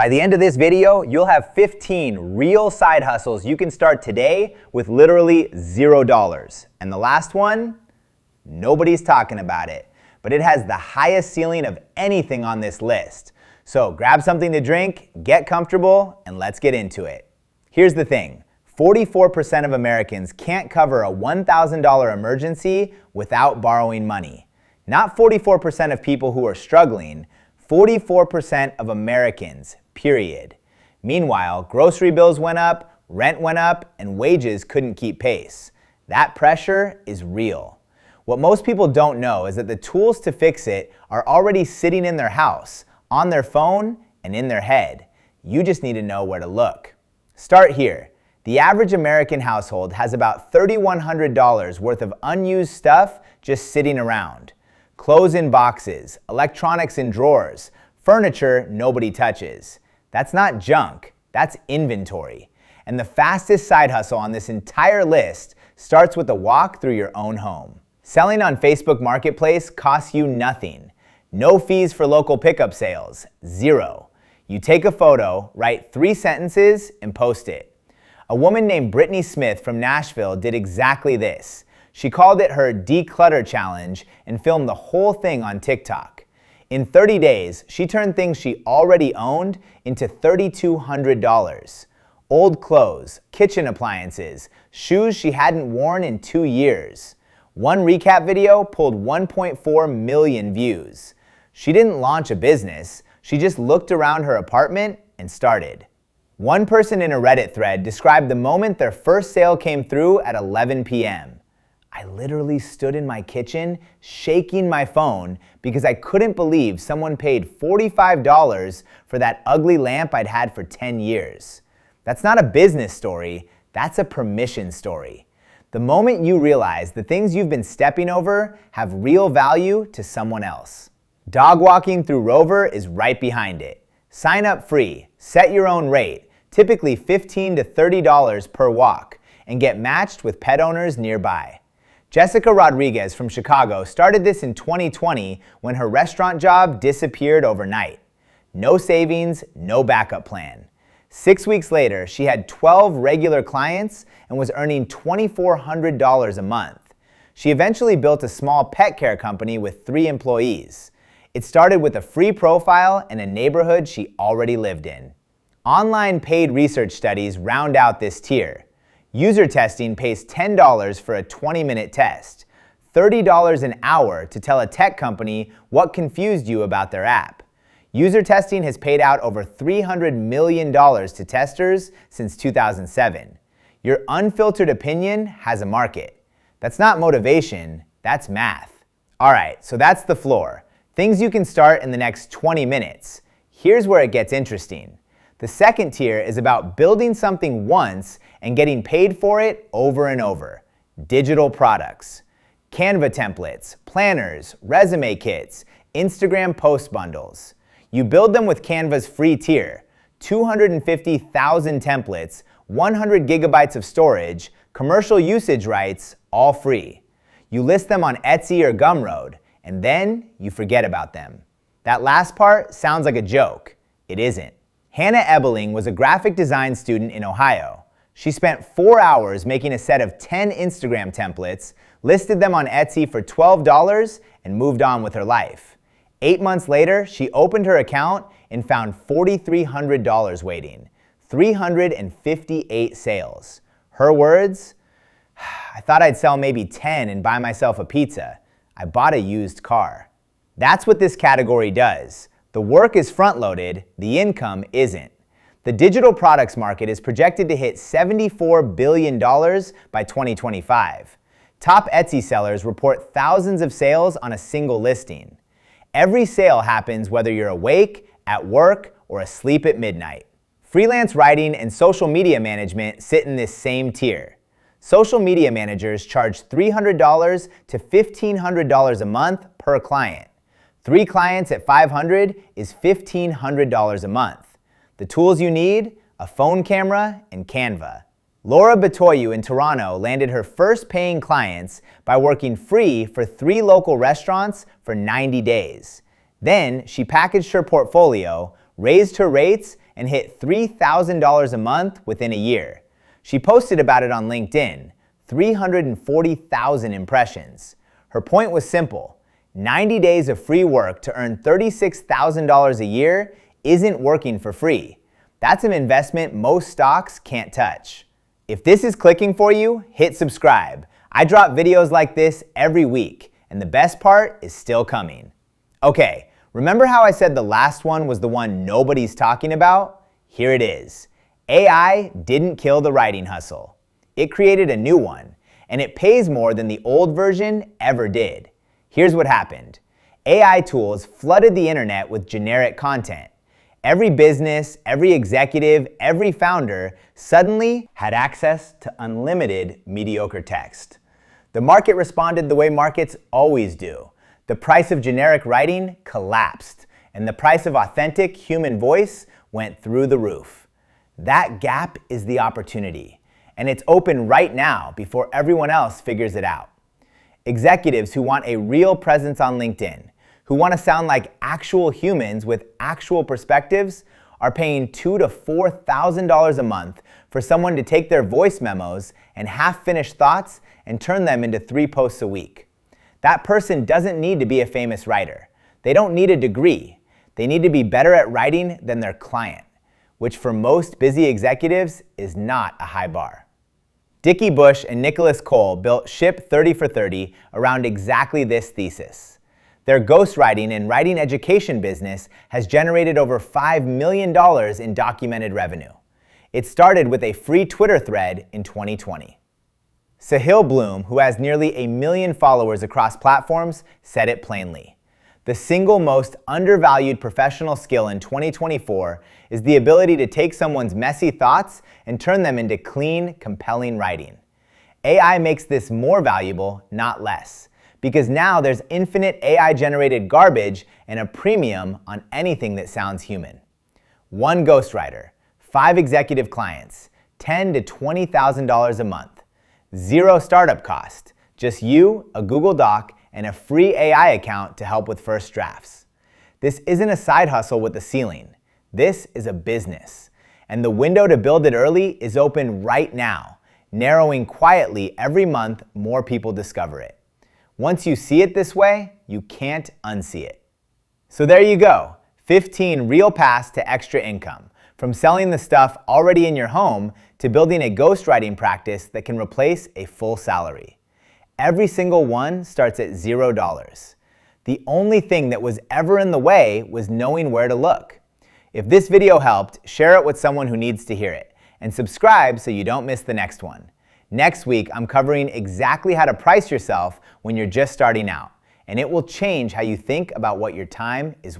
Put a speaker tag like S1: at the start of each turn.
S1: By the end of this video, you'll have 15 real side hustles you can start today with literally $0. And the last one, nobody's talking about it, but it has the highest ceiling of anything on this list. So grab something to drink, get comfortable, and let's get into it. Here's the thing, 44% of Americans can't cover a $1,000 emergency without borrowing money. Not 44% of people who are struggling, 44% of Americans, period. Meanwhile, grocery bills went up, rent went up, and wages couldn't keep pace. That pressure is real. What most people don't know is that the tools to fix it are already sitting in their house, on their phone, and in their head. You just need to know where to look. Start here. The average American household has about $3,100 worth of unused stuff just sitting around. Clothes in boxes, electronics in drawers, furniture nobody touches. That's not junk, that's inventory. And the fastest side hustle on this entire list starts with a walk through your own home. Selling on Facebook Marketplace costs you nothing. No fees for local pickup sales, zero. You take a photo, write 3 sentences, and post it. A woman named Brittany Smith from Nashville did exactly this. She called it her Declutter Challenge and filmed the whole thing on TikTok. In 30 days, she turned things she already owned into $3,200. Old clothes, kitchen appliances, shoes she hadn't worn in 2 years. One recap video pulled 1.4 million views. She didn't launch a business, she just looked around her apartment and started. One person in a Reddit thread described the moment their first sale came through at 11 p.m. I literally stood in my kitchen shaking my phone because I couldn't believe someone paid $45 for that ugly lamp I'd had for 10 years. That's not a business story, that's a permission story. The moment you realize the things you've been stepping over have real value to someone else. Dog walking through Rover is right behind it. Sign up free, set your own rate, typically $15 to $30 per walk, and get matched with pet owners nearby. Jessica Rodriguez from Chicago started this in 2020 when her restaurant job disappeared overnight. No savings, no backup plan. 6 weeks later, she had 12 regular clients and was earning $2,400 a month. She eventually built a small pet care company with 3 employees. It started with a free profile in a neighborhood she already lived in. Online paid research studies round out this tier. User testing pays $10 for a 20-minute test, $30 an hour to tell a tech company what confused you about their app. User testing has paid out over $300 million to testers since 2007. Your unfiltered opinion has a market. That's not motivation, that's math. All right, so that's the floor. Things you can start in the next 20 minutes. Here's where it gets interesting. The second tier is about building something once and getting paid for it over and over. Digital products. Canva templates, planners, resume kits, Instagram post bundles. You build them with Canva's free tier, 250,000 templates, 100 gigabytes of storage, commercial usage rights, all free. You list them on Etsy or Gumroad, and then you forget about them. That last part sounds like a joke. It isn't. Hannah Ebeling was a graphic design student in Ohio. She spent 4 hours making a set of 10 Instagram templates, listed them on Etsy for $12, and moved on with her life. 8 months later, she opened her account and found $4,300 waiting, 358 sales. Her words, "I thought I'd sell maybe 10 and buy myself a pizza. I bought a used car." That's what this category does. The work is front-loaded, the income isn't. The digital products market is projected to hit $74 billion by 2025. Top Etsy sellers report thousands of sales on a single listing. Every sale happens whether you're awake, at work, or asleep at midnight. Freelance writing and social media management sit in this same tier. Social media managers charge $300 to $1,500 a month per client. 3 clients at $500 is $1,500 a month. The tools you need? A phone camera and Canva. Laura Batoyu in Toronto landed her first paying clients by working free for 3 local restaurants for 90 days. Then she packaged her portfolio, raised her rates, and hit $3,000 a month within a year. She posted about it on LinkedIn, 340,000 impressions. Her point was simple: 90 days of free work to earn $36,000 a year isn't working for free. That's an investment most stocks can't touch. If this is clicking for you, hit subscribe. I drop videos like this every week, and the best part is still coming. Okay, remember how I said the last one was the one nobody's talking about? Here it is. AI didn't kill the writing hustle. It created a new one, and it pays more than the old version ever did. Here's what happened. AI tools flooded the internet with generic content. Every business, every executive, every founder suddenly had access to unlimited mediocre text. The market responded the way markets always do. The price of generic writing collapsed, and the price of authentic human voice went through the roof. That gap is the opportunity, and it's open right now before everyone else figures it out. Executives who want a real presence on LinkedIn, who want to sound like actual humans with actual perspectives, are paying $2,000 to $4,000 a month for someone to take their voice memos and half-finished thoughts and turn them into 3 posts a week. That person doesn't need to be a famous writer. They don't need a degree. They need to be better at writing than their client, which for most busy executives is not a high bar. Dickie Bush and Nicholas Cole built Ship 30 for 30 around exactly this thesis. Their ghostwriting and writing education business has generated over $5 million in documented revenue. It started with a free Twitter thread in 2020. Sahil Bloom, who has nearly 1 million followers across platforms, said it plainly. The single most undervalued professional skill in 2024 is the ability to take someone's messy thoughts and turn them into clean, compelling writing. AI makes this more valuable, not less, because now there's infinite AI-generated garbage and a premium on anything that sounds human. 1 ghostwriter, 5 executive clients, $10,000 to $20,000 a month. 0 startup cost, just you, a Google Doc, and a free AI account to help with first drafts. This isn't a side hustle with a ceiling. This is a business. And the window to build it early is open right now, narrowing quietly every month more people discover it. Once you see it this way, you can't unsee it. So there you go, 15 real paths to extra income, from selling the stuff already in your home to building a ghostwriting practice that can replace a full salary. Every single one starts at $0. The only thing that was ever in the way was knowing where to look. If this video helped, share it with someone who needs to hear it, and subscribe so you don't miss the next one. Next week, I'm covering exactly how to price yourself when you're just starting out, and it will change how you think about what your time is